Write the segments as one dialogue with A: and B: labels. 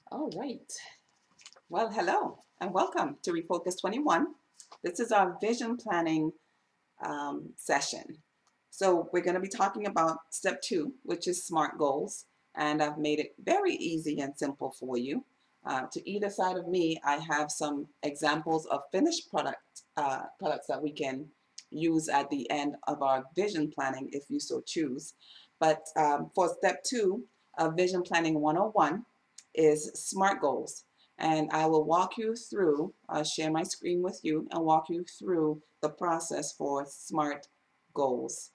A: All right. Well, hello and welcome to Refocus 21. This is our vision planning session. So we're going to be talking about step 2, which is SMART goals. And I've made it very easy and simple for you. To either side of me, I have some examples of finished products that we can use at the end of our vision planning if you so choose. But for step 2 of Vision Planning 101 is SMART goals. And I will walk you through, share my screen with you and walk you through the process for SMART goals.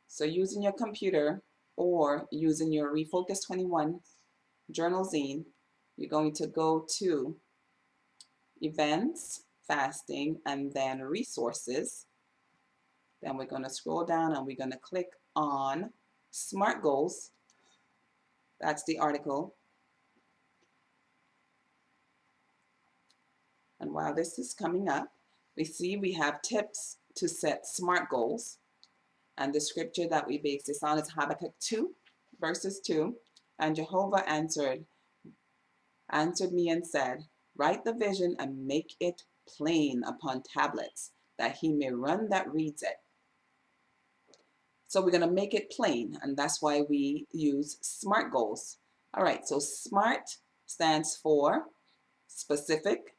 A: So using your computer or using your Refocus 21 journal zine, you're going to go to events, fasting, and then resources. Then we're going to scroll down and we're going to click on SMART goals. That's the article. And while this is coming up, we see we have tips to set SMART goals. And the scripture that we base this on is Habakkuk 2, verses 2. And Jehovah answered me and said, write the vision and make it plain upon tablets, that he may run that reads it. So we're going to make it plain, and that's why we use SMART goals. All right, so SMART stands for specific,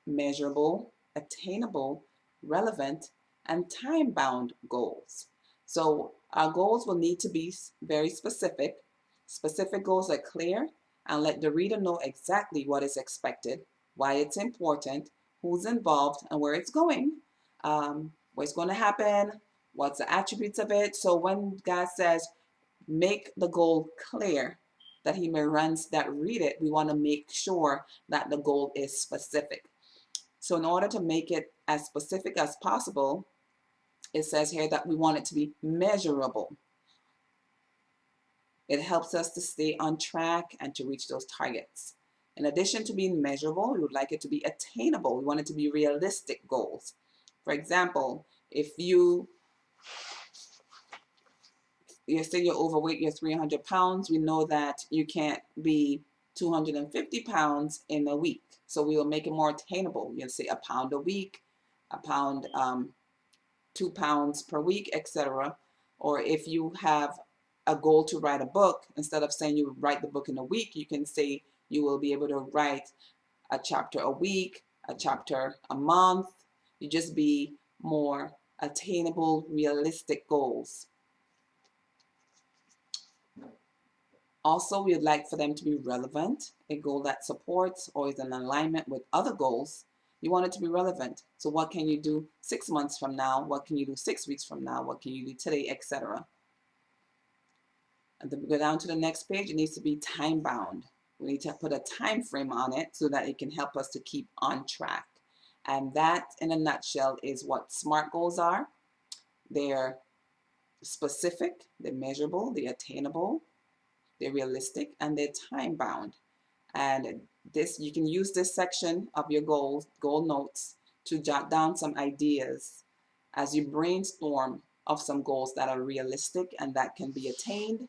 A: measurable, attainable, relevant, and time-bound goals. So our goals will need to be very specific. Specific goals are clear and let the reader know exactly what is expected, why it's important, who's involved, and where it's going, what's going to happen, what's the attributes of it. So when God says, make the goal clear, that he may run that read it, we want to make sure that the goal is specific. So in order to make it as specific as possible, it says here that we want it to be measurable. It helps us to stay on track and to reach those targets. In addition to being measurable, we would like it to be attainable. We want it to be realistic goals. For example, if you say you're overweight, you're 300 pounds, we know that you can't be 250 pounds in a week. So we will make it more attainable. You'll say a pound a week, a pound, 2 pounds per week, etc. Or if you have a goal to write a book, instead of saying you write the book in a week, you can say you will be able to write a chapter a week, a chapter a month. You just be more attainable, realistic goals. Also, we would like for them to be relevant, a goal that supports or is in alignment with other goals. You want it to be relevant. So what can you do 6 months from now? What can you do 6 weeks from now? What can you do today, etc. And then we go down to the next page. It needs to be time bound. We need to put a time frame on it so that it can help us to keep on track. And that, in a nutshell, is what SMART goals are. They're specific, they're measurable, they're attainable, they're realistic, and they're time bound. And this, you can use this section of your goal notes to jot down some ideas as you brainstorm of some goals that are realistic and that can be attained,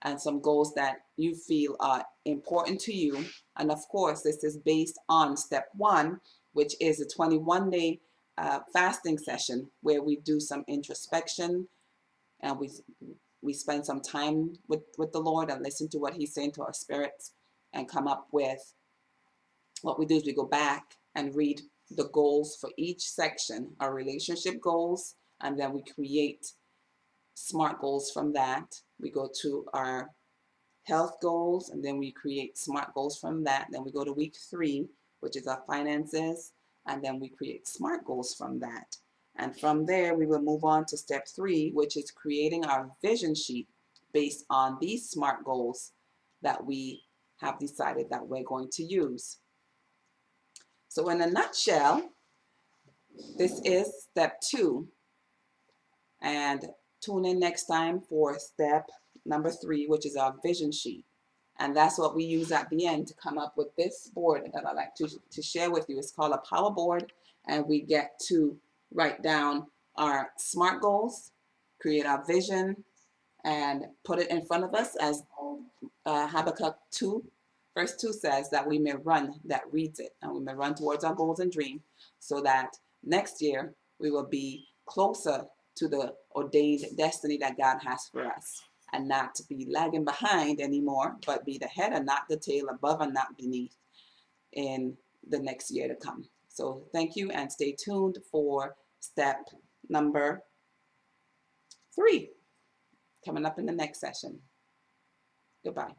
A: and some goals that you feel are important to you. And of course, this is based on step 1, which is a 21-day fasting session where we do some introspection and we spend some time with the Lord and listen to what he's saying to our spirits and come up with, what we do is we go back and read the goals for each section, our relationship goals, and then we create SMART goals from that. We go to our health goals and then we create SMART goals from that. Then we go to week 3, which is our finances, and then we create SMART goals from that. And from there, we will move on to step 3, which is creating our vision sheet based on these SMART goals that we have decided that we're going to use. So in a nutshell, this is step 2. And tune in next time for step number 3, which is our vision sheet. And that's what we use at the end to come up with this board that I like to share with you. It's called a power board, and we get to write down our SMART goals, create our vision, and put it in front of us, as Habakkuk 2, verse 2 says, that we may run that reads it, and we may run towards our goals and dreams, so that next year we will be closer to the ordained destiny that God has for us, and not to be lagging behind anymore, but be the head and not the tail, above and not beneath, in the next year to come. So thank you, and stay tuned for step number 3 coming up in the next session. Goodbye.